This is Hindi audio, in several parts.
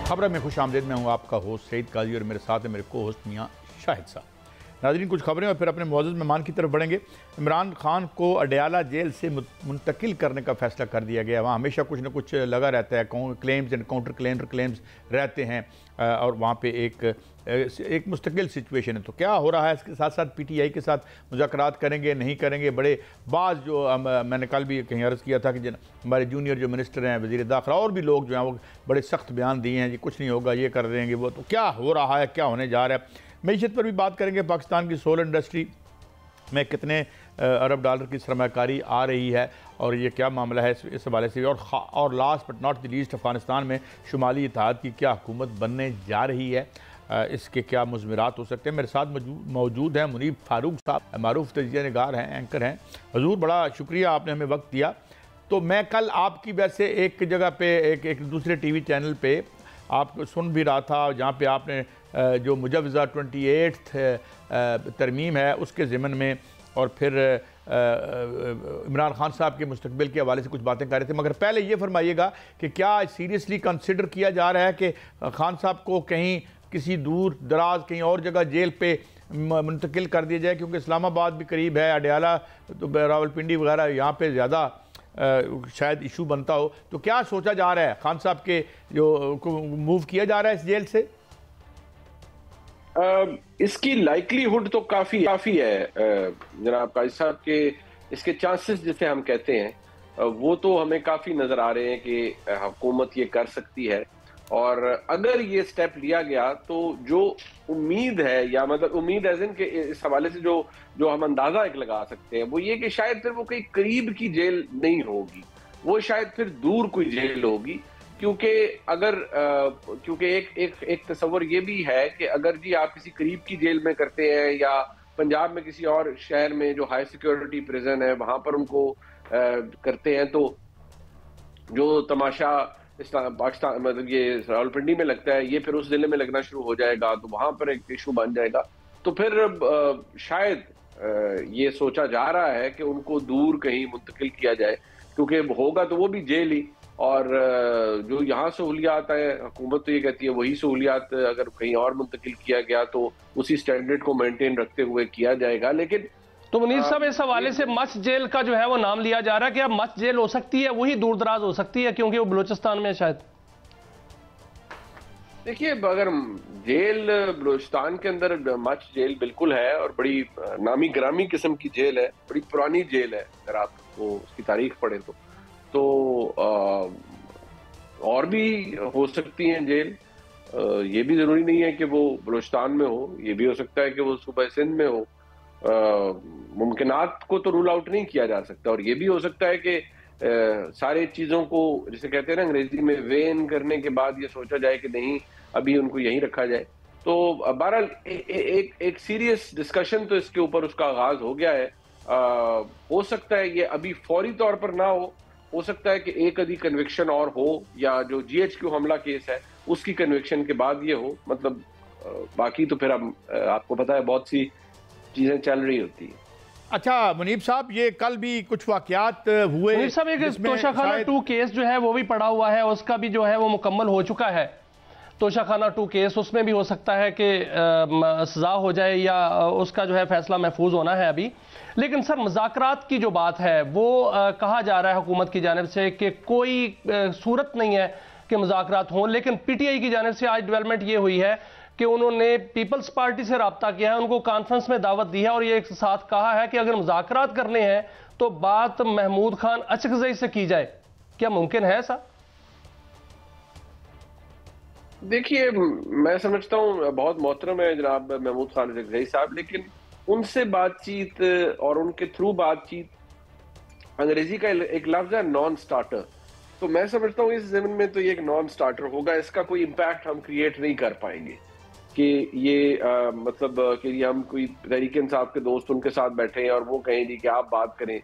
खबर में खुश आमदेद। मैं हूँ आपका होस्ट सईद काजी और मेरे साथ है मेरे को होस्ट मियाँ शाहिद साहब। नाज़रीन, कुछ खबरें और फिर अपने मुअज़्ज़ज़ मेहमान की तरफ बढ़ेंगे। इमरान खान को अडयाला जेल से मुंतकिल करने का फैसला कर दिया गया। वहाँ हमेशा कुछ न कुछ लगा रहता है, क्लेम्स एंड काउंटर क्लेम्स रहते हैं और वहाँ पे एक मुस्तकिल सिचुएशन है। तो क्या हो रहा है, इसके साथ साथ PTI के साथ मुज़ाकरात करेंगे नहीं करेंगे। बड़े बाज़ जो मैंने कल भी कहीं अर्ज़ किया था कि हमारे जूनियर जो मिनिस्टर हैं, वज़ीर दाखिला और भी लोग जो हैं वो बड़े सख्त बयान दिए हैं, जी कुछ नहीं होगा, ये कर देंगे वो। तो क्या हो रहा है, क्या होने जा रहा है। मईशत पर भी बात करेंगे। पाकिस्तान की सोलर इंडस्ट्री में कितने अरब डॉलर की सरमाकारी आ रही है और ये क्या मामला है इस हवाले से। और last but not the least, Afghanistan में शुमाली इत्तेहाद की क्या हुकूमत बनने जा रही है, इसके क्या मुज़मिरात हो सकते हैं। मेरे साथ मौजूद हैं मुनीब फारूक साहब, मारूफ तजिया निगार हैं, एंकर हैं। हजूर, बड़ा शुक्रिया आपने हमें वक्त दिया। तो मैं कल आपकी वैसे एक जगह पे एक दूसरे TV चैनल पे आपको सुन भी रहा था, जहाँ पे आपने जो मुजव्वज़ा 28 तरमीम है उसके ज़िमन में और फिर इमरान खान साहब के मुस्तकबिल के हवाले से कुछ बातें कर रहे थे। मगर पहले ये फरमाइएगा कि क्या सीरियसली कंसिडर किया जा रहा है कि खान साहब को कहीं किसी दूर दराज कहीं और जगह जेल पे मुंतकिल कर दिया जाए, क्योंकि इस्लामाबाद भी करीब है, अडयाला तो रावलपिंडी वगैरह यहाँ पे ज़्यादा शायद इशू बनता हो। तो क्या सोचा जा रहा है, खान साहब के जो मूव किया जा रहा है इस जेल से? इसकी लाइकलीहुड तो काफी है जनाब काजी साहब के, इसके चांसेस जिसे हम कहते हैं वो तो हमें काफी नजर आ रहे हैं कि हुकूमत ये कर सकती है। और अगर ये स्टेप लिया गया तो जो उम्मीद है, या मतलब उम्मीद एज इन के इस हवाले से जो हम अंदाजा एक लगा सकते हैं वो ये कि शायद फिर वो कहीं करीब की जेल नहीं होगी, वो शायद फिर दूर कोई जेल होगी। क्योंकि एक तस्वर ये भी है कि अगर जी आप किसी करीब की जेल में करते हैं या पंजाब में किसी और शहर में जो हाई सिक्योरिटी प्रिजन है वहां पर उनको करते हैं, तो जो तमाशा पाकिस्तान मतलब ये रावलपिंडी में लगता है ये फिर उस जिले में लगना शुरू हो जाएगा, तो वहां पर एक इशू बन जाएगा। तो फिर शायद ये सोचा जा रहा है कि उनको दूर कहीं मुंतकिल किया जाए, क्योंकि होगा तो वो भी जेल ही। और जो यहाँ सहूलियात है, हुकूमत तो ये कहती है वही सहूलियात अगर कहीं और मुंतकिल किया गया तो उसी स्टैंडर्ड को मेंटेन रखते हुए किया जाएगा। लेकिन तो मुनीर साहब, इस हवाले से मस्त जेल का जो है वो नाम लिया जा रहा है कि अब मस्त जेल हो सकती है, वही दूर दराज हो सकती है क्योंकि वो बलूचिस्तान में शायद। देखिए, अगर जेल बलूचिस्तान के अंदर मस्त जेल बिल्कुल है और बड़ी नामी ग्रामी किस्म की जेल है, बड़ी पुरानी जेल है अगर आप वो उसकी तारीख पढ़े तो और भी हो सकती हैं जेल। ये भी जरूरी नहीं है कि वो बलूचिस्तान में हो, ये भी हो सकता है कि वो सूबा सिंध में हो। मुमकिनात को तो रूल आउट नहीं किया जा सकता। और ये भी हो सकता है कि सारे चीजों को जिसे कहते हैं ना अंग्रेजी में वेन करने के बाद ये सोचा जाए कि नहीं अभी उनको यहीं रखा जाए। तो बहरहाल एक सीरियस डिस्कशन तो इसके ऊपर उसका आगाज हो गया है। हो सकता है ये अभी फौरी तौर पर ना हो सकता है कि एक आधी कन्विक्शन और हो, या जो GHQ हमला केस है उसकी कन्विक्शन के बाद ये हो। मतलब बाकी तो फिर आपको पता है बहुत सी चीजें चल रही होती है। अच्छा मुनीब साहब, ये कल भी कुछ वाकयात हुए। मुनीब साहब, एक तोशाखाना 2 केस जो है वो भी पड़ा हुआ है, उसका भी जो है वो मुकम्मल हो चुका है। तोशाखाना 2 केस, उसमें भी हो सकता है कि सजा हो जाए या उसका जो है फैसला महफूज होना है अभी। लेकिन सर, मुज़ाकरात की जो बात है वो कहा जा रहा है हुकूमत की जानिब से कि कोई सूरत नहीं है कि मुज़ाकरात हों। लेकिन PTI की जानिब से आज डेवलपमेंट ये हुई है कि उन्होंने पीपल्स पार्टी से रब्ता किया है, उनको कॉन्फ्रेंस में दावत दी है और ये एक साथ कहा है कि अगर मुज़ाकरात करने हैं तो बात महमूद खान अचकज़ई से की जाए। क्या मुमकिन है ऐसा? देखिए, मैं समझता हूँ बहुत मोहतरम है जनाब महमूद खान अचकज़ई साहब, लेकिन उनसे बातचीत और उनके थ्रू बातचीत, अंग्रेजी का एक लफ्ज है नॉन स्टार्टर, तो मैं समझता हूँ इस ज़मीन में तो ये एक नॉन स्टार्टर होगा। इसका कोई इम्पैक्ट हम क्रिएट नहीं कर पाएंगे कि ये मतलब कि ये हम कोई तहरीक इंसाफ के दोस्त उनके साथ बैठे हैं और वो कहें जी कि आप बात करें।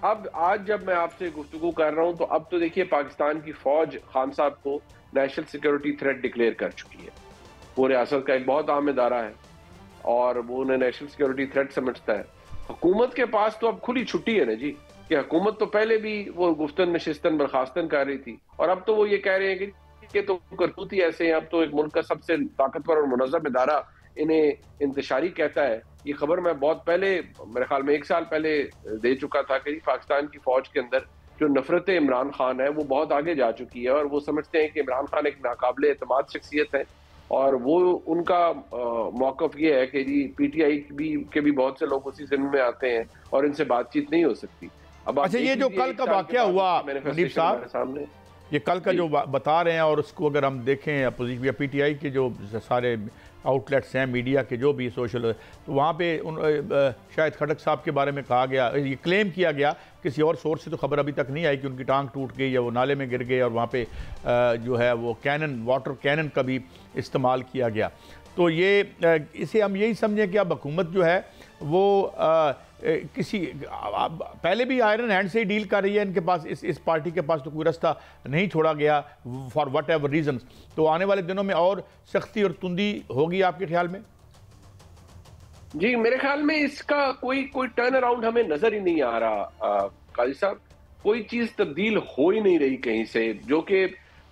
अब आज जब मैं आपसे गुफ्तगू कर रहा हूँ तो अब तो देखिए पाकिस्तान की फौज खान साहब को नेशनल सिक्योरिटी थ्रेट डिक्लेयर कर चुकी है। वो रियासत का एक बहुत अहम इदारा है और वो उन्हें नेशनल सिक्योरिटी थ्रेट समझता है। हुकूमत के पास तो अब खुली छुट्टी है ना जी, कि हुकूमत तो पहले भी वो गुफ्तन नशिस्तन बर्खास्तन कर रही थी और अब तो वो ये कह रहे हैं कि के तो करतूत ही ऐसे हैं। अब तो एक मुल्क का सबसे ताकतवर और मुनज़्ज़म इदारा इन्हें इंतशारी कहता है। ये खबर मैं बहुत पहले, मेरे ख्याल में 1 साल पहले दे चुका था कि पाकिस्तान की फौज के अंदर जो नफरत इमरान खान है वो बहुत आगे जा चुकी है और वो समझते हैं कि इमरान खान एक नाकाबिले एतमाद शख्सियत है और वो उनका मौक़िफ़ ये है कि जी पीटीआई के भी बहुत से लोग उसी ज़िम्मे में आते हैं और इनसे बातचीत नहीं हो सकती। अब अच्छा, ये जो कल का वाक़या हुआ मुनीर साहब सामने, ये कल का जो बता रहे हैं और उसको अगर हम देखें अपोजिशन या पीटीआई के जो सारे आउटलेट्स हैं मीडिया के जो भी सोशल, तो वहाँ पे शाहिद खटक साहब के बारे में कहा गया, ये क्लेम किया गया, किसी और सोर्स से तो खबर अभी तक नहीं आई कि उनकी टांग टूट गई या वो नाले में गिर गए और वहाँ पे जो है वो कैनन, वाटर कैनन का भी इस्तेमाल किया गया। तो ये इसे हम यही समझें कि अब हुकूमत जो है वो किसी पहले भी आयरन हैंड से ही डील कर रही है, इनके पास इस पार्टी के पास तो कोई रास्ता नहीं छोड़ा गया फॉर वट एवर रीजन्स। तो आने वाले दिनों में और सख्ती और तुंदी होगी आपके ख्याल में? जी मेरे ख्याल में इसका कोई टर्न अराउंड हमें नजर ही नहीं आ रहा काजी साहब। कोई चीज तब्दील हो ही नहीं रही कहीं से, जो कि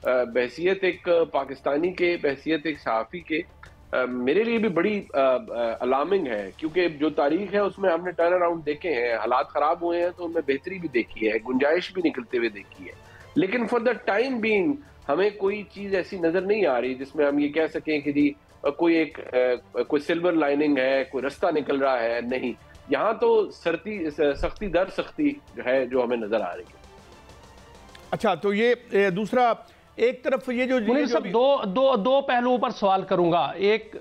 बहसियत एक पाकिस्तानी के, बहसियत एक सहाफ़ी के मेरे लिए भी बड़ी अलार्मिंग है, क्योंकि जो तारीख है उसमें हमने टर्न अराउंड देखे हैं, हालात खराब हुए हैं तो उनमें बेहतरी भी देखी है, गुंजाइश भी निकलते हुए देखी है, लेकिन फॉर द टाइम बीइंग हमें कोई चीज ऐसी नजर नहीं आ रही जिसमें हम ये कह सकें कि जी कोई सिल्वर लाइनिंग है, कोई रास्ता निकल रहा है। नहीं, यहाँ तो सख्ती दर सख्ती है जो हमें नजर आ रही है। अच्छा, तो ये दूसरा, एक तरफ ये जो सब दो पहलुओं पर सवाल करूंगा। एक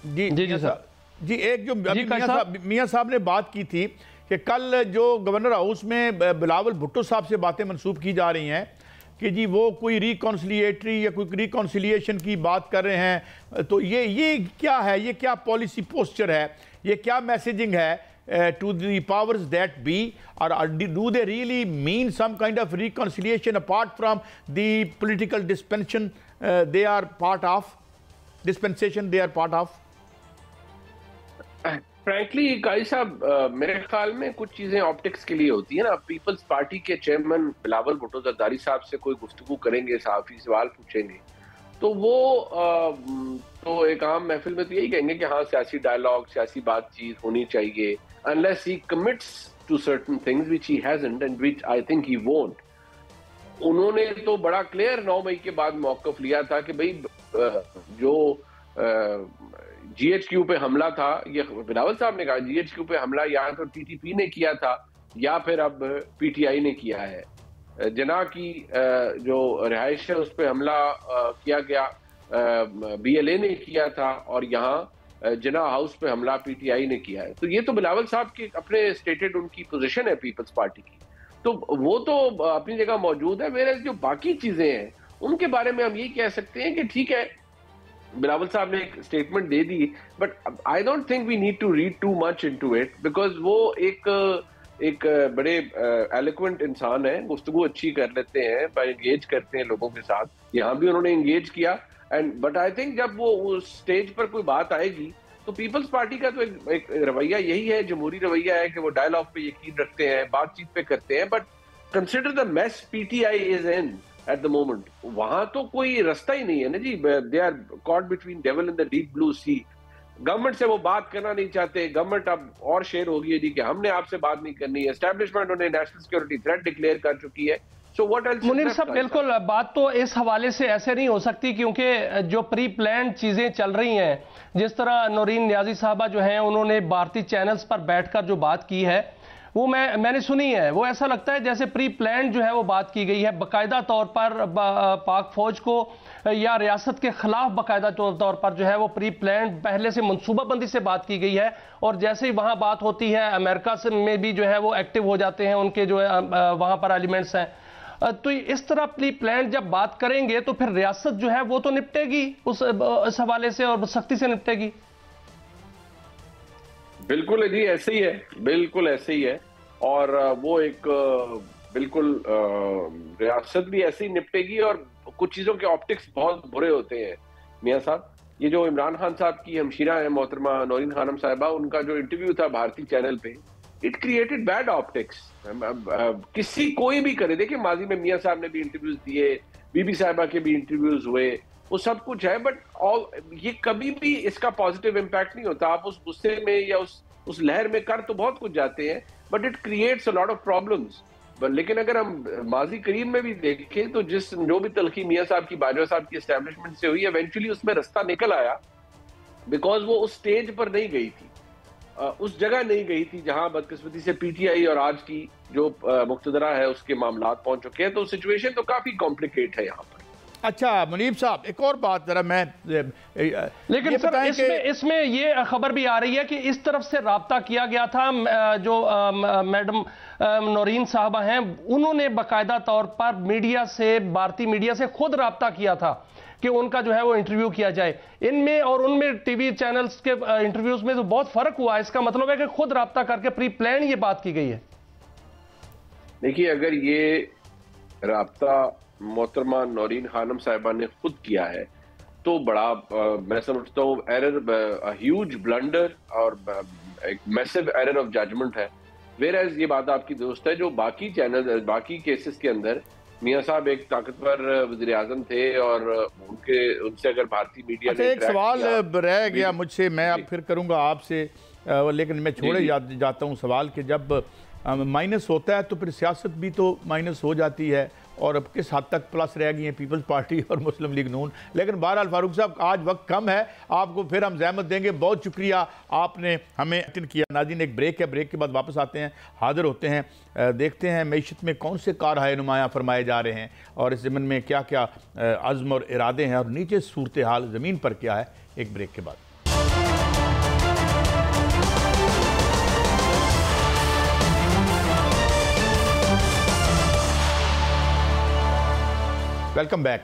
जी सर जी, एक जो मियां साहब ने बात की थी कि कल जो गवर्नर हाउस में बिलावल भुट्टो साहब से बातें मंसूब की जा रही हैं कि जी वो कोई रिकॉन्सिलिएटरी या कोई रिकॉन्सिलिएशन की बात कर रहे हैं, तो ये क्या है, ये क्या पॉलिसी पोस्चर है, ये क्या मैसेजिंग है to the powers that be, or do they really mean some kind of reconciliation apart from the political dispensation they are part of? Frankly Qazi sahab, मेरे ख्याल में कुछ चीजें ऑप्टिक्स के लिए होती है ना। पीपल्स पार्टी के चेयरमैन बिलावल भुट्टो जरदारी साहब से कोई गुफ्तगू करेंगे, सहाफी सवाल पूछेंगे, तो वो तो एक आम महफिल में तो यही कहेंगे कि हाँ सियासी डायलॉग, सियासी बातचीत होनी चाहिए, unless he commits to certain things which he hasn't and which I think he won't। उन्होंने तो बड़ा क्लियर 9 मई के बाद मौक़िफ़ लिया था कि भाई जो GHQ पे हमला था, ये बिलावल साहब ने कहा GHQ पे हमला या तो TTP ने किया था या फिर अब PTI ने किया है। जना की जो रिहाइश है उस पर हमला किया गया BLA ने किया था और यहाँ जना हाउस पे हमला PTI ने किया है। तो ये तो बिलावल साहब की अपने स्टेटेड उनकी पोजीशन है पीपल्स पार्टी की, तो वो तो अपनी जगह मौजूद है। मेरे जो बाकी चीजें हैं उनके बारे में हम ये कह सकते हैं कि ठीक है, बिलावल साहब ने एक स्टेटमेंट दे दी, but I don't think we need to read too much into it, because वो एक बड़े एलोक्वेंट इंसान है, गुफ्तगू अच्छी कर लेते हैं, एंगेज करते हैं लोगों के साथ। यहाँ भी उन्होंने एंगेज किया बट आई थिंक जब वो उस स्टेज पर कोई बात आएगी तो पीपल्स पार्टी का तो एक रवैया यही है, जमहूरी रवैया है कि वो डायलॉग पे यकीन रखते हैं, बातचीत पे करते हैं, but consider the mess PTI is in at the moment. वहां तो कोई रास्ता ही नहीं है ना जी, they are caught between devil and the deep blue sea. Government से वो बात करना नहीं चाहते, गवर्नमेंट अब और शेर हो गई है जी कि हमने आपसे बात नहीं करनी है, एस्टैब्लिशमेंट उन्हें नेशनल सिक्योरिटी थ्रेट डिक्लेयर कर चुकी है। मुनीर साहब, बिल्कुल बात तो इस हवाले से ऐसे नहीं हो सकती, क्योंकि जो प्री प्लान चीजें चल रही हैं, जिस तरह नौरीन नियाजी साहबा जो हैं उन्होंने भारतीय चैनल्स पर बैठकर जो बात की है वो मैंने सुनी है, वो ऐसा लगता है जैसे प्री प्लान जो है वो बात की गई है, बाकायदा तौर पर पाक फौज को या रियासत के खिलाफ बाकायदा तौर पर जो है वो प्री प्लान पहले से मनसूबाबंदी से बात की गई है, और जैसे ही वहां बात होती है अमेरिका से में भी जो है वो एक्टिव हो जाते हैं, उनके जो है वहां पर एलिमेंट्स हैं। तो इस तरह प्री प्लान जब बात करेंगे तो फिर रियासत जो है वो तो निपटेगी उस हवाले से और सख्ती से निपटेगी। बिल्कुल जी, ऐसे ही है, बिल्कुल ऐसे ही है, और वो एक बिल्कुल रियासत भी ऐसे ही निपटेगी। और कुछ चीजों के ऑप्टिक्स बहुत बुरे होते हैं मियां साहब। ये जो इमरान खान साहब की हमशीरा है मोहतरमा नौरीन खानम साहिबा, उनका जो इंटरव्यू था भारतीय चैनल पे, इट क्रिएटेड बैड ऑप्टिक्स। किसी कोई भी करे, देखिए माजी में मियां साहब ने भी इंटरव्यूज दिए, बीबी साहिबा के भी इंटरव्यूज हुए, वो सब कुछ है, बट ये कभी भी इसका पॉजिटिव इम्पैक्ट नहीं होता। आप उस गुस्से में या उस लहर में कर तो बहुत कुछ जाते हैं, but it creates a lot of problems. लेकिन अगर हम माजी करीब में भी देखें तो जो भी तलखी मियां साहब की, बाजवा साहब की एस्टेब्लिशमेंट से हुई, इवेंचुअली उसमें रास्ता निकल आया, बिकॉज वो उस स्टेज पर नहीं गई थी, उस जगह नहीं गई थी जहां बदकिस्मती से पीटीआई और आज की जो मुक्तदरा है उसके मामलात पहुंच चुके हैं। तो सिचुएशन तो काफी कॉम्प्लिकेट है यहाँ पर। अच्छा मुनीब साहब, एक और बात जरा मैं लेकिन सर इसमें ये खबर भी आ रही है कि इस तरफ से राब्ता किया गया था, जो मैडम नौरीन साहबा हैं उन्होंने बाकायदा तौर पर मीडिया से, भारतीय मीडिया से खुद राब्ता किया था कि उनका जो है वो इंटरव्यू किया जाए। इनमें और उनमें टीवी चैनल्स के इंटरव्यूज में तो बहुत फर्क हुआ है। इसका मतलब है कि खुद राब्ता करके प्री प्लान ये बात की गई है। देखिए, अगर ये राब्ता मोहतरमा नौरीन खानम साहिबा ने खुद किया है तो बड़ा मैं समझता हूँ एरर, ह्यूज ब्लंडर और एक मैसिव एरर ऑफ जजमेंट है। वेयरएज ये बात आपकी दुरुस्त है, जो बाकी चैनल, बाकी केसेस के अंदर मियां साहब एक ताकतवर वज़ीर आज़म थे और उनसे अगर भारतीय मीडिया ने एक सवाल रह गया मुझसे, मैं अब फिर करूंगा आपसे, लेकिन मैं छोड़े जाता हूं सवाल कि जब माइनस होता है तो फिर सियासत भी तो माइनस हो जाती है, और अब किस हद तक प्लस रह गई हैं पीपल्स पार्टी और मुस्लिम लीग नून। लेकिन बहरहाल फारूक साहब, आज वक्त कम है, आपको फिर हम जहमत देंगे। बहुत शुक्रिया, आपने हमें अटेंड किया। नाज़रीन, एक ब्रेक है, ब्रेक के बाद वापस आते हैं, हाजिर होते हैं, देखते हैं मईशत में कौन से कारहाय नुमायाँ फरमाए जा रहे हैं और इस ज़मीन में क्या क्या अज़्म और इरादे हैं और नीचे सूरत हाल ज़मीन पर क्या है। एक ब्रेक के बाद वेलकम बैक।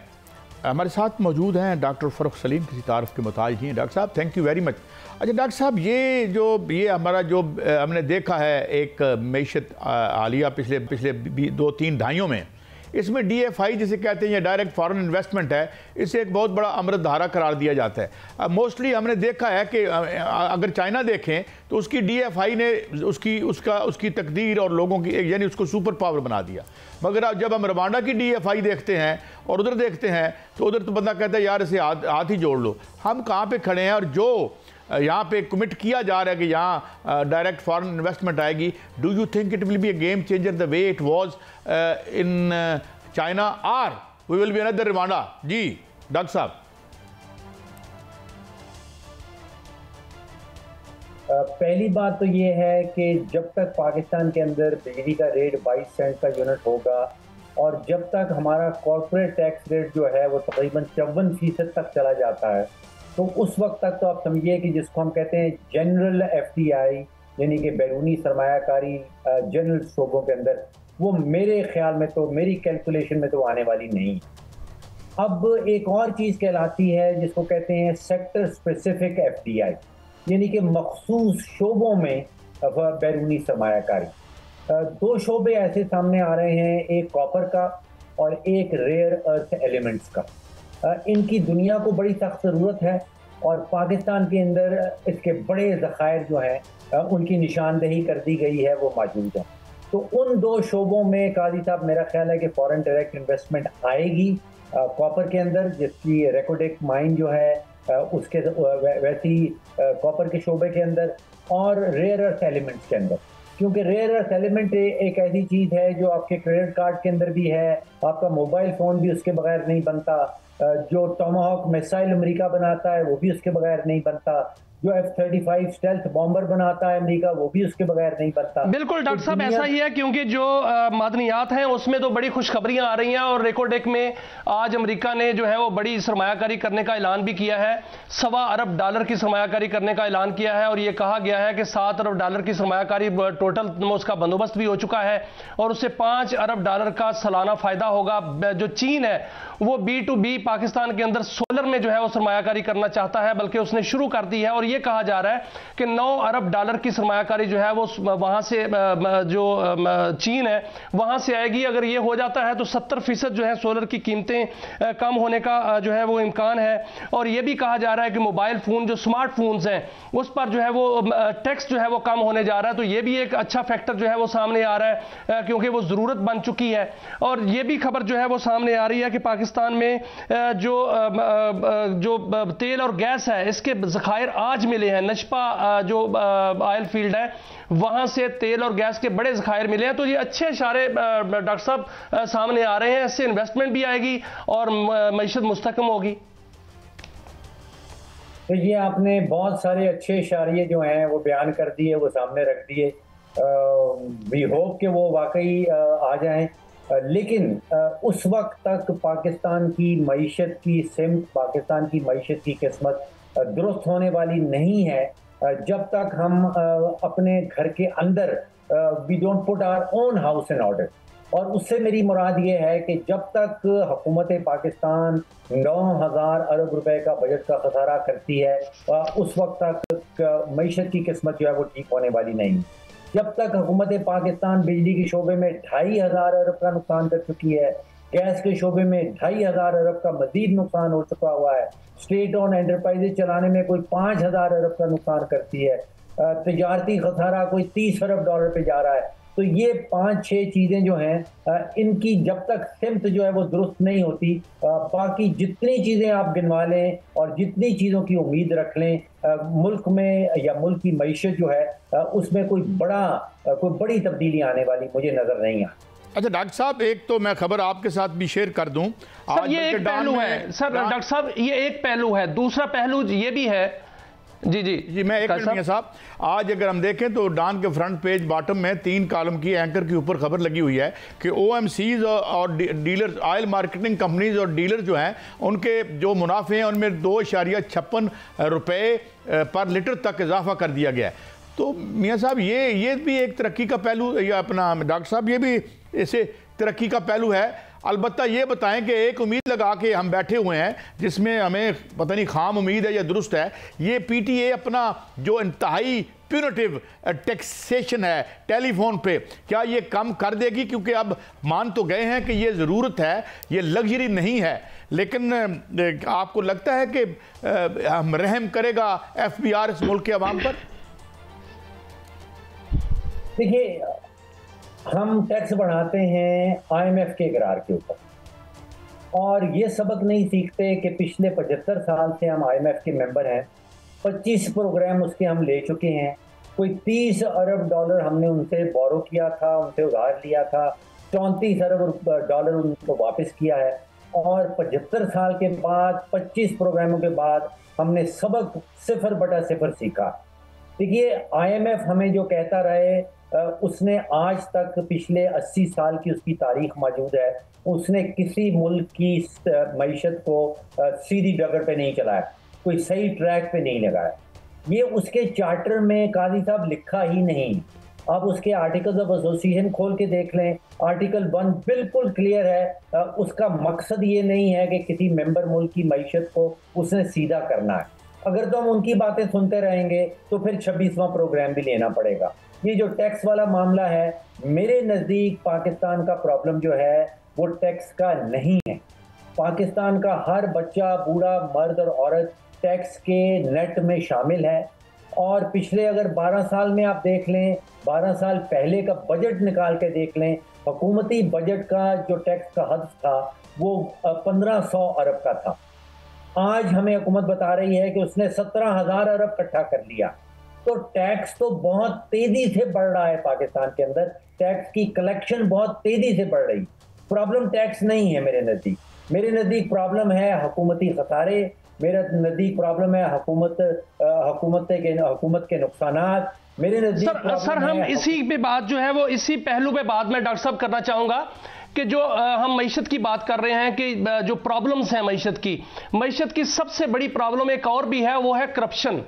हमारे साथ मौजूद हैं डॉक्टर फ़र्रुख सलीम, किसी तारुफ के मुताज ही हैं। डॉक्टर साहब, थैंक यू वेरी मच। अच्छा डॉक्टर साहब, ये हमारा जो हमने देखा है एक मईशत आलिया पिछले 2-3 दहाइयों में, इसमें DFI जिसे कहते हैं, या डायरेक्ट फॉरेन इन्वेस्टमेंट है, इसे एक बहुत बड़ा अमृत धारा करार दिया जाता है। मोस्टली हमने देखा है कि अगर चाइना देखें तो उसकी DFI ने उसकी तकदीर और लोगों की, यानी उसको सुपर पावर बना दिया। मगर अब जब हम रवांडा की DFI देखते हैं और उधर देखते हैं तो उधर तो बंदा कहता है यार इसे हाथ ही जोड़ लो। हम कहाँ पे खड़े हैं और जो यहाँ पे कमिट किया जा रहा है कि यहाँ डायरेक्ट फॉरेन इन्वेस्टमेंट आएगी, do you think it will be a game changer the way it was in China, or we will be another Rwanda? जी डॉक्टर साहब। पहली बात तो ये है कि जब तक पाकिस्तान के अंदर बिजली का रेट 22 सेंट का यूनिट होगा और जब तक हमारा कॉर्पोरेट टैक्स रेट जो है वो तकरीबन 54% तक चला जाता है, तो उस वक्त तक तो आप समझिए कि जिसको हम कहते हैं जनरल FDI, यानी कि बैरूनी सरमायाकारी जनरल शोबों के अंदर, वो मेरे ख्याल में तो, मेरी कैलकुलेशन में तो आने वाली नहीं। अब एक और चीज़ कहलाती है जिसको कहते हैं सेक्टर स्पेसिफिक FDI, यानी कि मखसूस शोबों में बैरूनी सरमायाकारी। 2 शोबे ऐसे सामने आ रहे हैं, एक कॉपर का और एक रेयर अर्थ एलिमेंट्स का। इनकी दुनिया को बड़ी सख्त ज़रूरत है और पाकिस्तान के अंदर इसके बड़े ज़खायर जो हैं उनकी निशानदेही कर दी गई है, वो मौजूद है। तो उन 2 शोबों में काजी साहब मेरा ख्याल है कि फॉरेन डायरेक्ट इन्वेस्टमेंट आएगी। कॉपर के अंदर जिसकी रेकोडेक माइन जो है उसके वैसी कॉपर के शोबे के अंदर, और रेयर अर्थ एलिमेंट्स के अंदर, क्योंकि रेयर अर्थ एलिमेंट एक ऐसी चीज़ है जो आपके क्रेडिट कार्ड के अंदर भी है, आपका मोबाइल फ़ोन भी उसके बगैर नहीं बनता, जो टोमाहॉक मिसाइल अमेरिका बनाता है वो भी उसके बगैर नहीं बनता, जो F-35 स्टेल्थ बॉम्बर बनाता है अमेरिका वो भी उसके बगैर नहीं बनता। बिल्कुल डॉक्टर साहब, ऐसा ही है, क्योंकि जो मादनियात हैं उसमें तो बड़ी खुशखबरियां आ रही हैं और रेकोडेक में आज अमेरिका ने जो है वो बड़ी सरमायाकारी करने का ऐलान भी किया है। $1.25 अरब की सरमायाकारी करने का ऐलान किया है और ये कहा गया है कि $7 अरब की सरमायाकारी टोटल उसका बंदोबस्त भी हो चुका है और उससे $5 अरब का सालाना फायदा होगा। जो चीन है वो B2B पाकिस्तान के अंदर सोलर में जो है वो सरमायाकारी करना चाहता है, बल्कि उसने शुरू कर दी है और ये कहा जा रहा है कि 9 अरब डॉलर की सरमायाकारी जो है वो वहां से जो चीन है वहां से आएगी। अगर ये हो जाता है तो 70% जो है सोलर की कीमतें कम होने का जो है वो इम्कान है। और ये भी कहा जा रहा है कि मोबाइल फोन जो स्मार्टफोन्स हैं उस पर जो है वो टैक्स जो है वो कम होने जा रहा है। तो ये भी एक अच्छा फैक्टर जो है वो सामने आ रहा है क्योंकि वो जरूरत बन चुकी है। और ये भी खबर जो है वो सामने आ रही है कि पाकिस्तान में जो तेल और गैस है इसके ज़खायर आज मिले हैं। नशपा जो ऑयल फील्ड है वहां से तेल और गैस के बड़े ज़खायर मिले हैं। तो ये अच्छे इशारे डॉक्टर साहब सामने आ रहे हैं। इससे इन्वेस्टमेंट भी आएगी और मईशत मुस्तकम होगी। तो ये आपने बहुत सारे अच्छे इशारे जो हैं वो बयान कर दिए, वो सामने रख दिए। वी होप कि वो वाकई आ जाएं। लेकिन उस वक्त तक पाकिस्तान की मईशत की सिमत, पाकिस्तान की मईशत की किस्मत दुरुस्त होने वाली नहीं है जब तक हम अपने घर के अंदर we don't put our own house in order. और उससे मेरी मुराद ये है कि जब तक हुकूमत पाकिस्तान 9,000 अरब रुपए का बजट का खसारा करती है उस वक्त तक मईशत की किस्मत जो है वो ठीक होने वाली नहीं। जब तक हुकूमत पाकिस्तान बिजली के शोबे में 2,500 अरब का नुकसान कर चुकी है, गैस के शोबे में 2,500 अरब का मजीद नुकसान हो चुका हुआ है, स्टेट ऑन एंटरप्राइजेज चलाने में कोई 5,000 अरब का नुकसान करती है, तजारती खसारा कोई 30 अरब डॉलर पे जा रहा है। तो ये 5-6 चीज़ें जो हैं इनकी जब तक सिमत जो है वो दुरुस्त नहीं होती, बाकी जितनी चीज़ें आप गिनवा लें और जितनी चीज़ों की उम्मीद रख लें, मुल्क में या मुल्क की मईशत जो है उसमें कोई बड़ी तब्दीली आने वाली मुझे नज़र नहीं आती। अच्छा डॉक्टर साहब, एक तो मैं खबर आपके साथ भी शेयर कर दूं। सर ये एक पहलू है सर, डॉक्टर साहब ये एक पहलू है। दूसरा पहलू ये भी है जी मैं एक मिनट साहब, आज अगर हम देखें तो डान के फ्रंट पेज बॉटम में 3 कॉलम की एंकर के ऊपर खबर लगी हुई है कि OMCs और डीलर ऑयल मार्केटिंग कंपनीज और डीलर जो हैं उनके जो मुनाफे हैं उनमें 2.56 रुपये पर लीटर तक इजाफा कर दिया गया है। तो मियाँ साहब ये भी एक तरक्की का पहलू, या अपना डॉक्टर साहब ये भी ऐसे तरक्की का पहलू है। अलबत्ता ये बताएं कि एक उम्मीद लगा के हम बैठे हुए हैं जिसमें हमें पता नहीं खाम उम्मीद है या दुरुस्त है, ये PTA अपना जो इंतहाई प्यूनिटिव टैक्सेशन है टेलीफोन पे, क्या ये कम कर देगी? क्योंकि अब मान तो गए हैं कि ये ज़रूरत है, ये लग्जरी नहीं है, लेकिन आपको लगता है कि हम रहम करेगा FBR इस मुल्क के अवाम पर? देखिए, हम टैक्स बढ़ाते हैं IMF के इकरार के ऊपर, और ये सबक नहीं सीखते कि पिछले 75 साल से हम IMF के मेंबर हैं। 25 प्रोग्राम उसके हम ले चुके हैं। कोई 30 अरब डॉलर हमने उनसे बोरो किया था, उनसे उधार लिया था, 34 अरब डॉलर उनको वापस किया है। और 75 साल के बाद 25 प्रोग्रामों के बाद हमने सबक 0/0 सीखा। देखिए, IMF हमें जो कहता रहे उसने आज तक पिछले 80 साल की उसकी तारीख मौजूद है, उसने किसी मुल्क की मईशत को सीधी डगर पे नहीं चलाया, कोई सही ट्रैक पे नहीं लगाया। ये उसके चार्टर में काजी साहब लिखा ही नहीं। आप उसके आर्टिकल्स ऑफ एसोसिएशन खोल के देख लें, आर्टिकल 1 बिल्कुल क्लियर है। उसका मकसद ये नहीं है कि किसी मेंबर मुल्क की मईशत को उसने सीधा करना है। अगर तो हम उनकी बातें सुनते रहेंगे तो फिर 26वां प्रोग्राम भी लेना पड़ेगा। ये जो टैक्स वाला मामला है, मेरे नज़दीक पाकिस्तान का प्रॉब्लम जो है वो टैक्स का नहीं है। पाकिस्तान का हर बच्चा, बूढ़ा, मर्द और औरत टैक्स के नेट में शामिल है। और पिछले अगर 12 साल में आप देख लें, 12 साल पहले का बजट निकाल के देख लें, हुकूमती बजट का जो टैक्स का हद था वो 1500 अरब का था। आज हमें हुकूमत बता रही है कि उसने 17,000 अरब इकट्ठा कर लिया। तो टैक्स तो बहुत तेजी से बढ़ रहा है पाकिस्तान के अंदर, टैक्स की कलेक्शन बहुत तेजी से बढ़ रही। प्रॉब्लम टैक्स नहीं है मेरे नज़दीक। मेरे नज़दीक प्रॉब्लम है हुकूमती खसारे, मेरे नज़दीक प्रॉब्लम है हुकूमत के नुकसानात। मेरे नज़दीक सर हम इसी पे बात जो है वो इसी पहलू पे बाद में डॉक्टर साहब करना चाहूँगा कि जो हम मईशत की बात कर रहे हैं कि जो प्रॉब्लम्स हैं मईशत की सबसे बड़ी प्रॉब्लम एक और भी है, वो है करप्शन।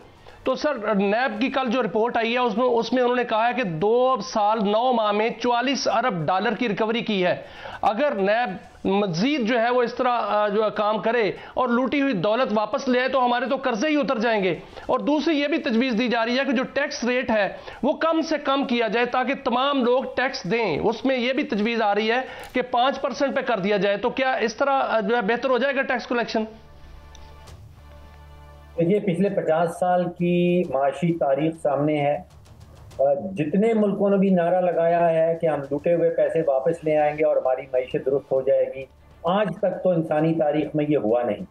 तो सर नैब की कल जो रिपोर्ट आई है उसमें उन्होंने कहा है कि 2 साल 9 माह में 44 अरब डॉलर की रिकवरी की है। अगर नैब मजीद जो है वो इस तरह जो काम करे और लूटी हुई दौलत वापस ले आए तो हमारे तो कर्जे ही उतर जाएंगे। और दूसरी ये भी तजवीज़ दी जा रही है कि जो टैक्स रेट है वो कम से कम किया जाए ताकि तमाम लोग टैक्स दें। उसमें यह भी तजवीज़ आ रही है कि 5% पे कर दिया जाए। तो क्या इस तरह जो है बेहतर हो जाएगा टैक्स कलेक्शन? ये पिछले 50 साल की माशी तारीख सामने है। जितने मुल्कों ने भी नारा लगाया है कि हम लूटे हुए पैसे वापस ले आएंगे और हमारी मईशत दुरुस्त हो जाएगी, आज तक तो इंसानी तारीख में ये हुआ नहीं।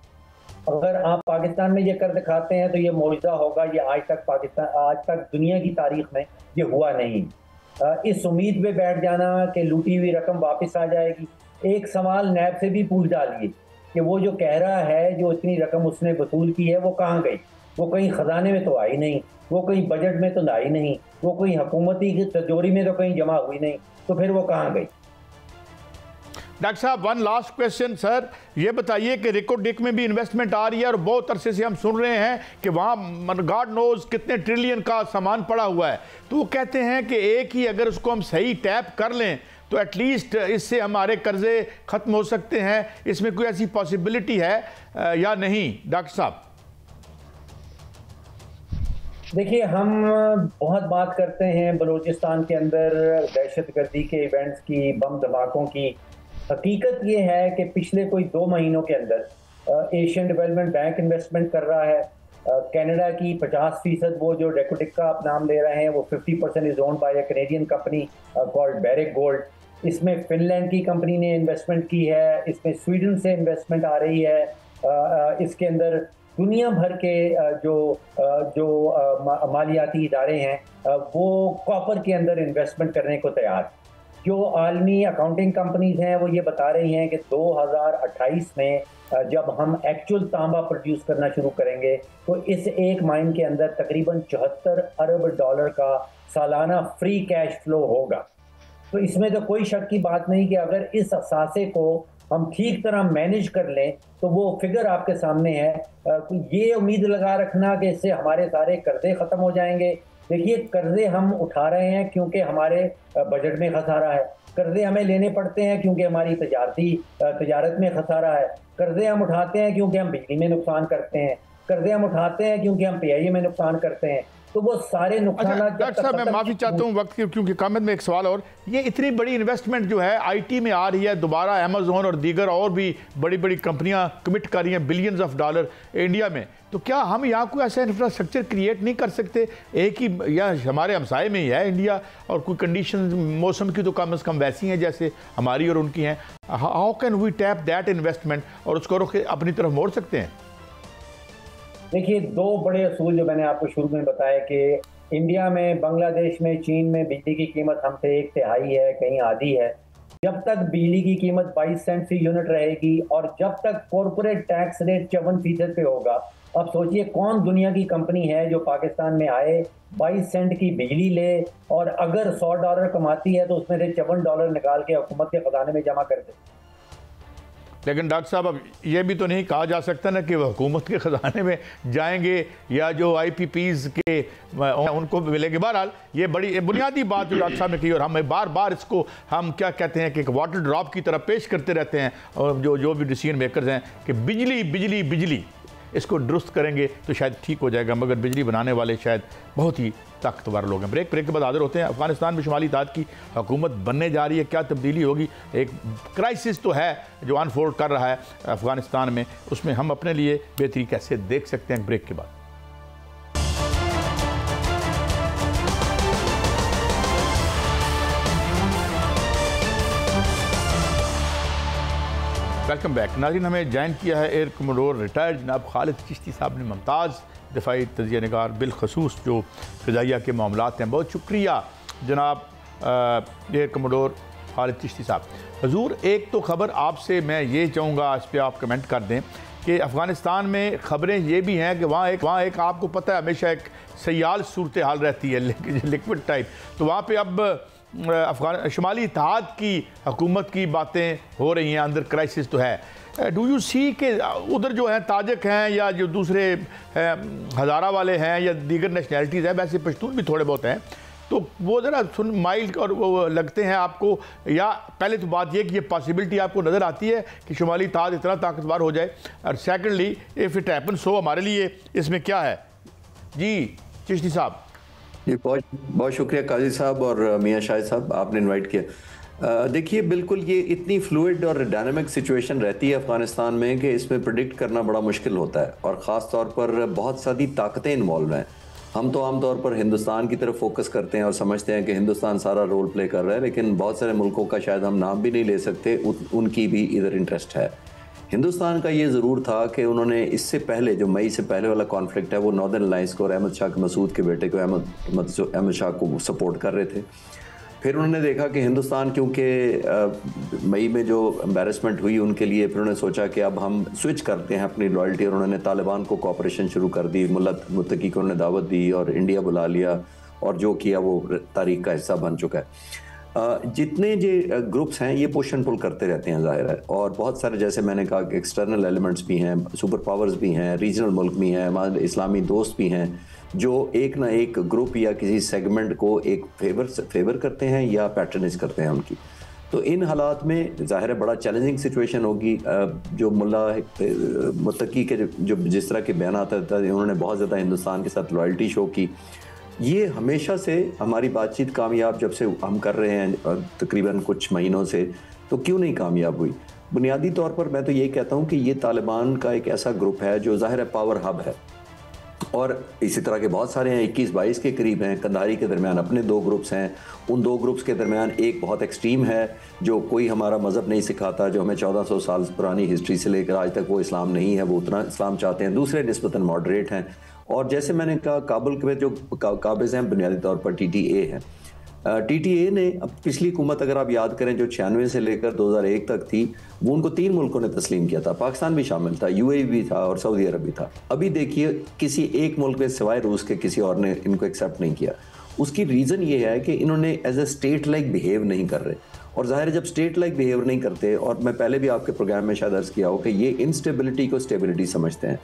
अगर आप पाकिस्तान में ये कर दिखाते हैं तो ये मौजूदा होगा। ये आज तक दुनिया की तारीख में ये हुआ नहीं। इस उम्मीद पे बैठ जाना कि लूटी हुई रकम वापस आ जाएगी। एक सवाल नैब से भी पूछ डालिए कि वो जो कह रहा है जो इतनी रकम उसने वसूल की है वो कहाँ गई? वो कहीं खजाने में तो आई नहीं, वो कहीं बजट में तो आई नहीं, वो कहीं हुकूमती की तिजोरी में तो कहीं जमा हुई नहीं, तो फिर वो कहाँ गई? डॉक्टर साहब, वन लास्ट क्वेश्चन सर, ये बताइए कि रिको डिक में भी इन्वेस्टमेंट आ रही है और बहुत अरसे से हम सुन रहे हैं कि वहाँ गॉड नोज कितने ट्रिलियन का सामान पड़ा हुआ है। तो वो कहते हैं कि एक ही अगर उसको हम सही टैप कर लें तो एटलीस्ट इससे हमारे कर्जे ख़त्म हो सकते हैं। इसमें कोई ऐसी पॉसिबिलिटी है या नहीं डॉक्टर साहब? देखिए, हम बहुत बात करते हैं बलूचिस्तान के अंदर दहशतगर्दी के इवेंट्स की, बम धमाकों की। हकीकत ये है कि पिछले कोई 2 महीनों के अंदर एशियन डेवलपमेंट बैंक इन्वेस्टमेंट कर रहा है। कनाडा की 50% वो जो डेकोटिक का आप नाम ले रहे हैं वो 50% is owned by a Canadian company called Barrick Gold. इसमें फिनलैंड की कंपनी ने इन्वेस्टमेंट की है, इसमें स्वीडन से इन्वेस्टमेंट आ रही है। इसके अंदर दुनिया भर के जो मालियाती इदारे हैं वो कॉपर के अंदर इन्वेस्टमेंट करने को तैयार। जो आलमी अकाउंटिंग कंपनीज हैं वो ये बता रही हैं कि 2028 में जब हम एक्चुअल तांबा प्रोड्यूस करना शुरू करेंगे तो इस एक माइन के अंदर तकरीबन 74 अरब डॉलर का सालाना फ्री कैश फ्लो होगा। तो इसमें तो कोई शक की बात नहीं कि अगर इस असासे को हम ठीक तरह मैनेज कर लें तो वो फिगर आपके सामने है। ये उम्मीद लगा रखना कि इससे हमारे सारे कर्जे ख़त्म हो जाएंगे। देखिए, कर्जे हम उठा रहे हैं क्योंकि हमारे बजट में खसारा है। कर्जे हमें लेने पड़ते हैं क्योंकि हमारी तजारत में खसारा है। कर्जे हम उठाते हैं क्योंकि हम बिजली में नुकसान करते हैं। कर्जे हम उठाते हैं क्योंकि हम पीआईए में नुकसान करते हैं। तो वो सारे नुकसान। डॉक्टर साहब, मैं माफ़ी चाहता हूँ वक्त की, क्योंकि कामत में एक सवाल और, ये इतनी बड़ी इन्वेस्टमेंट जो है आईटी में आ रही है, दोबारा अमेज़न और दीगर और भी बड़ी बड़ी कंपनियां कमिट कर रही हैं बिलियंस ऑफ डॉलर इंडिया में, तो क्या हम यहाँ कोई ऐसा इंफ्रास्ट्रक्चर क्रिएट नहीं कर सकते? एक ही, या हमारे हमसाए में ही है इंडिया और कोई कंडीशन मौसम की तो कम से कम वैसी हैं जैसे हमारी और उनकी हैं। How can we tap that investment और उसको रोक अपनी तरफ मोड़ सकते हैं? देखिए, 2 बड़े असूल जो मैंने आपको शुरू में बताया कि इंडिया में, बांग्लादेश में, चीन में बिजली की कीमत हमसे 1/3 है, कहीं आधी है। जब तक बिजली की कीमत 22 सेंट फी यूनिट रहेगी और जब तक कॉर्पोरेट टैक्स रेट 54% पे होगा, अब सोचिए कौन दुनिया की कंपनी है जो पाकिस्तान में आए, 22 सेंट की बिजली ले और अगर $100 कमाती है तो उसमें से $54 निकाल के हुकूमत के खजाने में जमा कर दे। लेकिन डॉक्टर साहब, अब ये भी तो नहीं कहा जा सकता ना कि वह हुकूमत के ख़जाने में जाएंगे या जो IPPs के उनको मिलेंगे। बहरहाल ये बड़ी बुनियादी बात जो डॉक्टर साहब ने की और हम बार बार इसको हम क्या कहते हैं कि एक वाटर ड्रॉप की तरह पेश करते रहते हैं, और जो भी डिसीजन मेकर्स हैं कि बिजली बिजली बिजली, इसको दुरुस्त करेंगे तो शायद ठीक हो जाएगा, मगर बिजली बनाने वाले शायद बहुत ही ताकतवर लोग हैं। ब्रेक के बाद हाजिर होते हैं। अफगानिस्तान में शुमाली इत्तेहाद की हुकूमत बनने जा रही है, क्या तब्दीली होगी? एक क्राइसिस तो है जो अनफोल्ड कर रहा है अफगानिस्तान में, उसमें हम अपने लिए बेहतरी कैसे देख सकते हैं? ब्रेक के बाद। वेलकम बैक नाज़रीन। हमें ज्वाइन किया है एयर कमोडोर रिटायर्ड जनाब खालिद चिश्ती साहब ने, मुमताज़ दिफाई तजिया निगार बिलखसूस जो फ़िज़ाइया के मामलात हैं। बहुत शुक्रिया जनाब एयर कमोडोर खालिद चिश्ती साहब। हजूर, एक तो ख़बर आपसे मैं ये चाहूँगा, इस पर आप कमेंट कर दें कि अफ़गानिस्तान में ख़बरें ये भी हैं कि वहाँ एक आपको पता है हमेशा एक सयाल सूरत हाल रहती है, लिक्विड टाइप, तो वहाँ पर अब शुमाली इत्तेहाद की हुकूमत की बातें हो रही हैं, अंदर क्राइसिस तो है। डू यू सी कि उधर जो है ताजिक हैं या जो दूसरे हज़ारा वाले हैं या दीगर नेशनैलिटीज़ हैं, वैसे पश्तून भी थोड़े बहुत हैं, तो वो ज़रा माइल्ड और वो लगते हैं आपको, या पहले तो बात ये कि ये पॉसिबिलिटी आपको नज़र आती है कि शुमाली ताज इतना ताकतवर हो जाए, और secondly if it happen so हमारे लिए इसमें क्या है? जी चिश्ती साहब। जी बहुत बहुत शुक्रिया काजी साहब और मियाँ शाहिद साहब, आपने इनवाइट किया। देखिए बिल्कुल ये इतनी फ्लूइड और डायनामिक सिचुएशन रहती है अफगानिस्तान में कि इसमें प्रेडिक्ट करना बड़ा मुश्किल होता है, और ख़ास तौर पर बहुत सारी ताकतें इन्वॉल्व हैं। हम तो आमतौर पर हिंदुस्तान की तरफ फोकस करते हैं और समझते हैं कि हिंदुस्तान सारा रोल प्ले कर रहा है, लेकिन बहुत सारे मुल्कों का शायद हम नाम भी नहीं ले सकते, उनकी भी इधर इंटरेस्ट है। हिंदुस्तान का ये ज़रूर था कि उन्होंने इससे पहले जो मई से पहले वाला कॉन्फ्लिक्ट है वो नॉर्दर्न अलायंस को और अहमद शाह के मसूद के बेटे को अहमद शाह को सपोर्ट कर रहे थे। फिर उन्होंने देखा कि हिंदुस्तान क्योंकि मई में जो एम्बेरसमेंट हुई उनके लिए, फिर उन्होंने सोचा कि अब हम स्विच करते हैं अपनी लॉयल्टी, और उन्होंने तालिबान को कोऑपरेशन शुरू कर दी, मुल्ला मुत्तकी को उन्होंने दावत दी और इंडिया बुला लिया, और जो किया वो तारीख का हिस्सा बन चुका है। जितने ये ग्रुप्स हैं ये पुश एंड पुल करते रहते हैं ज़ाहिर है, और बहुत सारे जैसे मैंने कहा कि एक्सटर्नल एलिमेंट्स भी हैं, सुपर पावर्स भी हैं, रीजनल मुल्क भी हैं, हमारे इस्लामी दोस्त भी हैं जो एक ना एक ग्रुप या किसी सेगमेंट को एक फेवर करते हैं या पैटर्नेज करते हैं उनकी। तो इन हालात में ज़ाहिर है बड़ा चैलेंजिंग सिचुएशन होगी। जो मुल्ला मुत्तकी के जो जिस तरह के बयान आता था, उन्होंने बहुत ज़्यादा हिंदुस्तान के साथ लॉयल्टी शो की। ये हमेशा से हमारी बातचीत कामयाब जब से हम कर रहे हैं तकरीबन कुछ महीनों से, तो क्यों नहीं कामयाब हुई? बुनियादी तौर पर मैं तो यही कहता हूँ कि ये तालिबान का एक ऐसा ग्रुप है जो ज़ाहिर है पावर हब है, और इसी तरह के बहुत सारे हैं, 21-22 के करीब हैं। कंधारी के दरमियान अपने दो ग्रुप्स हैं, उन दो ग्रुप्स के दरमियान एक बहुत एक्सट्रीम है जो कोई हमारा मज़हब नहीं सिखाता, जो हमें 1400 साल पुरानी हिस्ट्री से लेकर आज तक वो इस्लाम नहीं है, वो उतना इस्लाम चाहते हैं। दूसरे निस्बतन मॉडरेट हैं, और जैसे मैंने कहा काबुल के जो काबिज़ हैं बुनियादी तौर पर TTA है। TTA ने पिछली हुकूमत अगर आप याद करें जो 96 से लेकर 2001 तक थी, वो उनको 3 मुल्कों ने तस्लीम किया था, पाकिस्तान भी शामिल था, UAE भी था और सऊदी अरब भी था। अभी देखिए किसी एक मुल्क में सिवाय रूस के किसी और ने इनको एक्सेप्ट नहीं किया। उसकी रीज़न ये है कि इन्होंने as a state like behave नहीं कर रहे, और ज़ाहिर है जब स्टेट लाइक बिहेव नहीं करते, और मैं पहले भी आपके प्रोग्राम में शायद अर्ज़ किया हो कि ये इंस्टेबिलिटी को स्टेबिलिटी समझते हैं,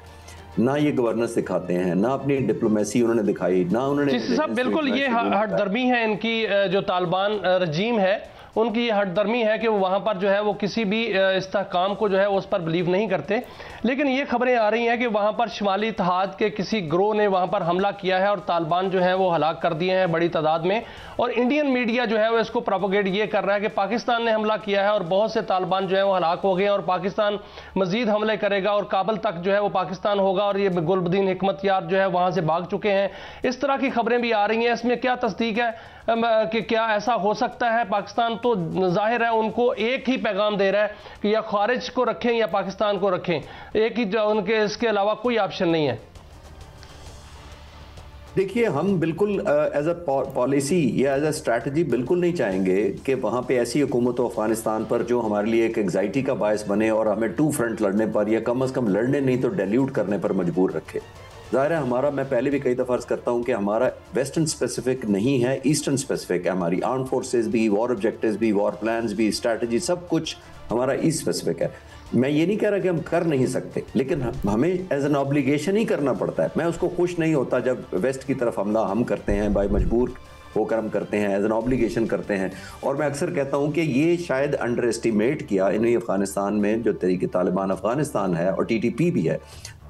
ना ये गवर्नेंस दिखाते हैं, ना अपनी डिप्लोमेसी उन्होंने दिखाई, ना उन्होंने साहब बिल्कुल ये हटदर्मी है इनकी, जो तालिबान रजीम है उनकी ये हटदर्मी है कि वो वहाँ पर जो है वो किसी भी इस्तेहकाम को जो है उस पर बिलीव नहीं करते। लेकिन ये खबरें आ रही हैं कि वहाँ पर शुमाली इत्तेहाद के किसी ग्रोह ने वहाँ पर हमला किया है और तालिबान जो है वो हलाक कर दिए हैं बड़ी तादाद में, और इंडियन मीडिया जो है वो इसको प्रोपोगेट ये कर रहा है कि पाकिस्तान ने हमला किया है और बहुत से तालिबान जो है वो हलाक हो गए और पाकिस्तान मजीद हमले करेगा और काबुल तक जो है वो पाकिस्तान होगा, और ये गुलबदीन हिकमत यार जो है वहाँ से भाग चुके हैं। इस तरह की खबरें भी आ रही हैं, इसमें क्या तस्दीक है कि क्या ऐसा हो सकता है? पाकिस्तान तो जाहिर है उनको एक ही पैगाम दे रहा है कि या खारिज को रखें या पाकिस्तान को रखें, एक ही जो उनके, इसके अलावा कोई ऑप्शन नहीं है। देखिए हम बिल्कुल एज अ पॉलिसी या एज अ स्ट्रैटेजी बिल्कुल नहीं चाहेंगे कि वहाँ पे ऐसी हुकूमत हो अफगानिस्तान पर जो हमारे लिए एक एंग्जाइटी का बायस बने और हमें 2 फ्रंट लड़ने पर, या कम अज़ कम लड़ने नहीं तो डाइल्यूट करने पर मजबूर रखे। ज़ाहिर है हमारा, मैं पहले भी कई दफ़ा अर्ज़ करता हूँ कि हमारा वेस्टर्न स्पेसिफिक नहीं है, ईस्टर्न स्पेसिफिक है। हमारी आर्म फोर्सेस भी, वॉर ऑब्जेक्टिव्स भी, वॉर प्लान्स भी, स्ट्रैटेजी सब कुछ हमारा ईस्ट स्पेसिफिक है। मैं ये नहीं कह रहा कि हम कर नहीं सकते, लेकिन हमें एज एन ऑब्लिगेशन ही करना पड़ता है। मैं उसको खुश नहीं होता जब वेस्ट की तरफ हमला हम करते हैं, बाय मजबूर होकर हम करते हैं, एज एन ऑब्लिगेशन करते हैं। और मैं अक्सर कहता हूँ कि ये शायद अंडर एस्टिमेट किया इन्हें अफगानिस्तान में, जो तरीके तालिबान अफगानिस्तान है और TTP भी है,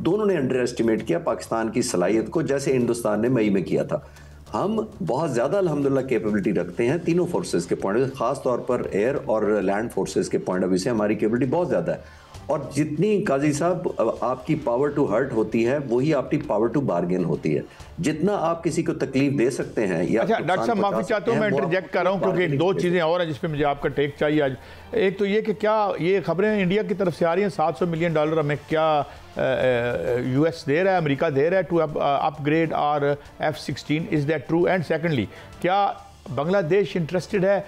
दोनों ने अंडर एस्टिमेट किया पाकिस्तान की सलाहियत को, जैसे हिंदुस्तान ने मई में किया था। हम बहुत ज़्यादा अल्हम्दुलिल्लाह कैपेबिलिटी रखते हैं तीनों फोर्सेस के पॉइंट ऑफ, खास तौर पर एयर और लैंड फोर्सेस के पॉइंट ऑफ व्यू से हमारी कैपेबिलिटी बहुत ज़्यादा है। और जितनी काजी साहब आपकी पावर टू हर्ट होती है, वही आपकी पावर टू बार्गेन होती है। जितना आप किसी को तकलीफ दे सकते हैं या अच्छा डॉक्टर साहब माफ़ी चाहता हूँ, मैं इंटरजेक्ट कर रहा हूँ क्योंकि 2 चीज़ें और हैं जिस पे मुझे आपका टेक चाहिए आज। एक तो ये कि क्या ये खबरें इंडिया की तरफ से आ रही हैं $700 मिलियन हमें क्या US दे रहा है, अमेरिका दे रहा है टू अपग्रेड और F-16, is that true? And secondly, क्या बांग्लादेश इंटरेस्टेड है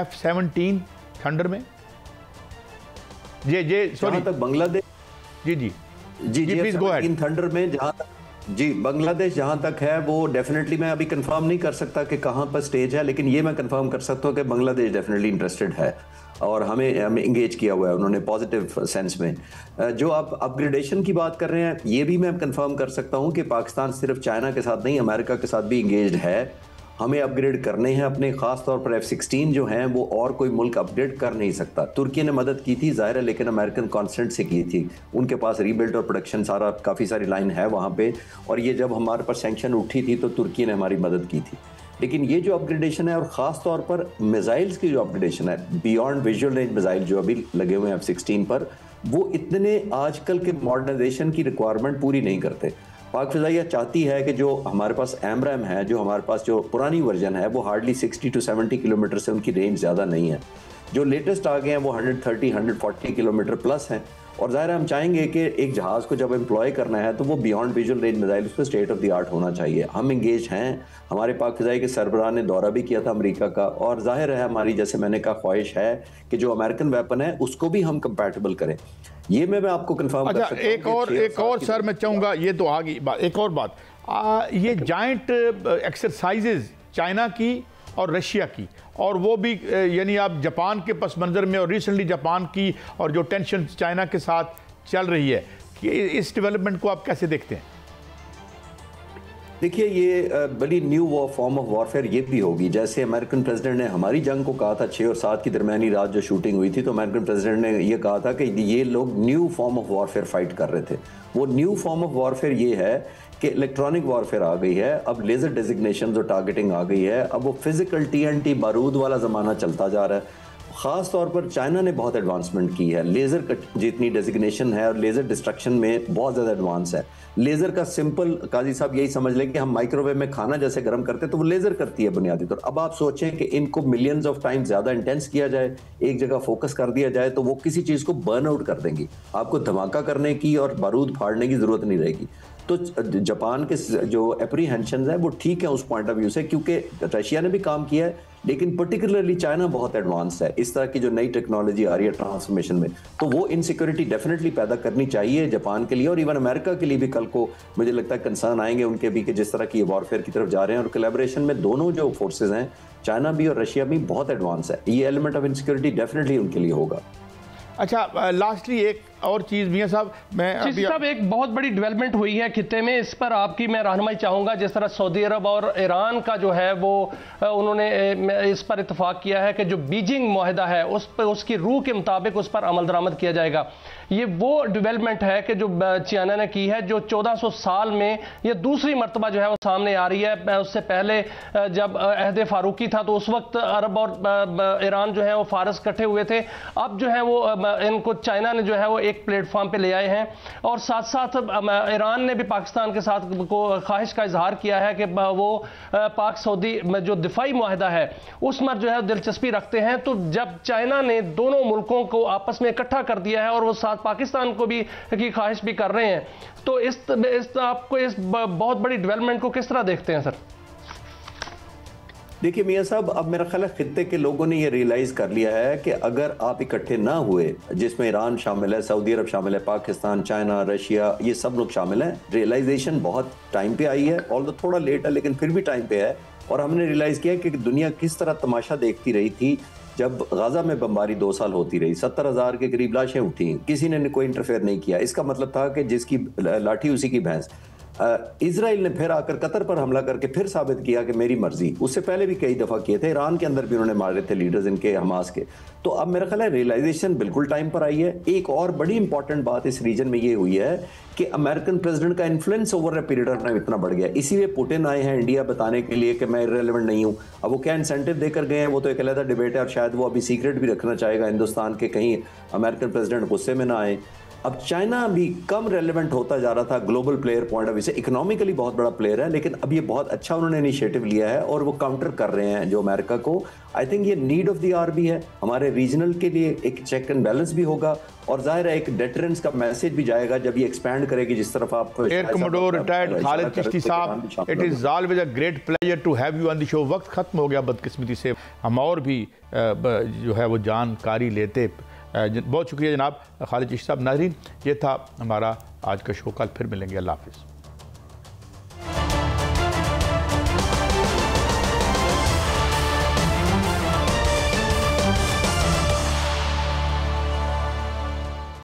F-17 थंडर में? जी सॉरी, तक बांग्लादेश जी प्लीज गो अहेड। थंडर में जहाँ तक बांग्लादेश जहाँ तक है वो डेफिनेटली मैं अभी कंफर्म नहीं कर सकता कि कहाँ पर स्टेज है, लेकिन ये मैं कंफर्म कर सकता हूँ कि बांग्लादेश डेफिनेटली इंटरेस्टेड है। और हमें इंगेज किया हुआ है उन्होंने पॉजिटिव सेंस में। जो आप अपग्रेडेशन की बात कर रहे हैं, ये भी मैं कंफर्म कर सकता हूँ कि पाकिस्तान सिर्फ चाइना के साथ नहीं, अमेरिका के साथ भी इंगेज है। हमें अपग्रेड करने हैं अपने, खास तौर पर F-16 जो हैं वो और कोई मुल्क अपग्रेड कर नहीं सकता। तुर्की ने मदद की थी ज़ाहिर है, लेकिन अमेरिकन कॉन्सेंट से की थी। उनके पास रीबिल्ड और प्रोडक्शन सारा काफ़ी सारी लाइन है वहाँ पे, और ये जब हमारे पर सैंक्शन उठी थी तो तुर्की ने हमारी मदद की थी। लेकिन ये जो अपग्रेडेशन है, और ख़ास तौर पर मिसाइल्स की जो अपग्रेडेशन है, बियॉन्ड विजुअल रेंज मिसाइल जो अभी लगे हुए हैं F-16 पर, वो इतने आजकल के मॉडर्नाइजेशन की रिक्वायरमेंट पूरी नहीं करते। पाक फ़िज़ाइया चाहती है कि जो हमारे पास AMRAAM है, जो हमारे पास जो पुरानी वर्जन है, वो हार्डली 60 to 70 किलोमीटर से उनकी रेंज ज़्यादा नहीं है। जो लेटेस्ट आ गए हैं वो 130-140 किलोमीटर प्लस हैं, और ज़ाहिर हम चाहेंगे कि एक जहाज़ को जब एम्प्लॉय करना है तो वो बियॉन्ड विजुअल रेंज मिसाइल उसको स्टेट ऑफ द आर्ट होना चाहिए। हम इंगेज हैं, हमारे पाक फ़िज़ाई के सरबराह ने दौरा भी किया था अमेरिका का, और जाहिर है हमारी, जैसे मैंने कहा, ख्वाहिश है कि जो अमेरिकन वेपन है उसको भी हम कंपैटिबल करें। ये मैं आपको कंफर्म कर सकता हूं। एक और सर मैं चाहूँगा, ये तो आ गई बात, एक और बात, ये जॉइंट एक्सरसाइजेज चाइना की और रशिया की, और वो भी यानी आप जापान के पस मंज़र में, और रिसेंटली जापान की और जो टेंशन चाइना के साथ चल रही है, कि इस डेवलपमेंट को आप कैसे देखते हैं? देखिए, ये बड़ी न्यू फॉर्म ऑफ वॉरफेयर ये भी होगी। जैसे अमेरिकन प्रेसिडेंट ने हमारी जंग को कहा था 6 और 7 की दरमियानी रात जो शूटिंग हुई थी, तो अमेरिकन प्रेसिडेंट ने ये कहा था कि ये लोग new form of warfare fight कर रहे थे। वो न्यू फॉर्म ऑफ वॉरफेयर ये है कि इलेक्ट्रॉनिक वॉरफेयर आ गई है, अब लेज़र डेजिग्नेशन और टारगेटिंग आ गई है, अब वो फिजिकल TNT बारूद वाला ज़माना चलता जा रहा है। ख़ास तौर पर चाइना ने बहुत एडवांसमेंट की है, लेज़र का जितनी डेजिग्नेशन है और लेज़र डिस्ट्रक्शन में बहुत ज़्यादा एडवांस है। लेज़र का सिंपल, काजी साहब यही समझ लें कि हम माइक्रोवेव में खाना जैसे गर्म करते हैं तो वो लेज़र करती है बुनियादी तौर। अब आप सोचें कि इनको मिलियंस ऑफ टाइम्स ज़्यादा इंटेंस किया जाए, एक जगह फोकस कर दिया जाए, तो वो किसी चीज़ को बर्न आउट कर देंगी। आपको धमाका करने की और बारूद फाड़ने की ज़रूरत नहीं रहेगी। तो जापान के जो एप्रीहेंशन है वो ठीक है उस पॉइंट ऑफ व्यू से, क्योंकि रशिया ने भी काम किया है, लेकिन पर्टिकुलरली चाइना बहुत एडवांस है इस तरह की जो नई टेक्नोलॉजी आ रही है ट्रांसफॉर्मेशन में। तो वो इनसिक्योरिटी डेफिनेटली पैदा करनी चाहिए जापान के लिए, और इवन अमेरिका के लिए भी कल को मुझे लगता है कंसर्न आएंगे उनके भी, कि जिस तरह की वॉरफेयर की तरफ जा रहे हैं। और कोलैबोरेशन में दोनों जो फोर्सेज हैं, चाइना भी और रशिया भी, बहुत एडवांस है। ये एलिमेंट ऑफ इनसिक्योरिटी डेफिनेटली उनके लिए होगा। अच्छा, लास्टली एक और चीज़ मियां साहब, मैं अभी साहब एक बहुत बड़ी डेवलपमेंट हुई है खित्ते में, इस पर आपकी मैं रहनुमाई चाहूँगा। जिस तरह सऊदी अरब और ईरान का जो है वो उन्होंने इस पर इतफाक़ किया है कि जो बीजिंग मुआहदा है उस पर, उसकी रूह के मुताबिक उस पर अमल दरामद किया जाएगा। ये वो डेवलपमेंट है कि जो चाइना ने की है, जो 1400 साल में ये दूसरी मरतबा जो है वो सामने आ रही है। उससे पहले जब अहद फारूकी था तो उस वक्त अरब और ईरान जो है वो फारस इकट्ठे हुए थे। अब जो है वो इनको चाइना ने जो है वो एक प्लेटफॉर्म पे ले आए हैं, और साथ साथ ईरान ने भी पाकिस्तान के साथ को ख्वाहिश का इजहार किया है कि वो पाक सऊदी जो दिफाई मुआहदा है उसमें जो है दिलचस्पी रखते हैं। तो जब चाइना ने दोनों मुल्कों को आपस में इकट्ठा कर दिया है और वो साथ पाकिस्तान को भी की ख्वाहिश भी कर रहे हैं, तो इस आपको इस बहुत बड़ी डेवलपमेंट को किस तरह देखते हैं सर? देखिए मियां साहब, अब मेरा ख्याल है खित्ते के लोगों ने ये रियलाइज कर लिया है कि अगर आप इकट्ठे ना हुए, जिसमें ईरान शामिल है, सऊदी अरब शामिल है, पाकिस्तान, चाइना, रशिया, ये सब लोग शामिल हैं। रियलाइजेशन बहुत टाइम पे आई है, ऑल्दो थोड़ा लेट है लेकिन फिर भी टाइम पे है। और हमने रियलाइज किया कि दुनिया किस तरह तमाशा देखती रही थी जब गाजा में बमबारी 2 साल होती रही, 70,000 के करीब लाशें उठी, किसी ने कोई इंटरफेयर नहीं किया। इसका मतलब था कि जिसकी लाठी उसी की भैंस। इजराइल ने फिर आकर कतर पर हमला करके फिर साबित किया कि मेरी मर्जी। उससे पहले भी कई दफ़ा किए थे, ईरान के अंदर भी उन्होंने मारे थे लीडर्स इनके, हमास के। तो अब मेरा ख्याल है रियलाइजेशन बिल्कुल टाइम पर आई है। एक और बड़ी इंपॉर्टेंट बात इस रीजन में ये हुई है कि अमेरिकन प्रेसिडेंट का influence over a period of time इतना बढ़ गया। इसीलिए पुतिन आए हैं इंडिया बताने के लिए कि मैं इररिलेवेंट नहीं हूँ। अब वो क्या इंसेंटिव देकर गए हैं वो तो एक अलग डिबेट है, और शायद वो अभी सीक्रेट भी रखना चाहेगा हिंदुस्तान के, कहीं अमेरिकन प्रेसिडेंट गुस्से में ना आए। अब चाइना भी कम रेलेवेंट होता जा रहा था global player point of view से, इकोनॉमिकली बहुत बड़ा प्लेयर है, लेकिन अब ये बहुत अच्छा उन्होंने इनिशिएटिव लिया है और वो काउंटर कर रहे हैं जो अमेरिका को। आई थिंक ये नीड ऑफ द आवर भी है हमारे रीजनल के लिए, एक चेक एंड बैलेंस भी होगा, और जाहिर है एक डेटरेंस का मैसेज भी जाएगा जब ये एक्सपैंड करेगी जिस तरफ आप। Air commodore retired Khalid Chishti sahab, it is always a great pleasure to have you on the show. वक्त खत्म हो गया बदकिस्मती से, हम और भी जो है वो जानकारी लेते। बहुत शुक्रिया जनाब खालिद चिश्ती साहब। नाज़रीन, ये था हमारा आज का शो, कल फिर मिलेंगे। अल्लाह हाफ़िज़।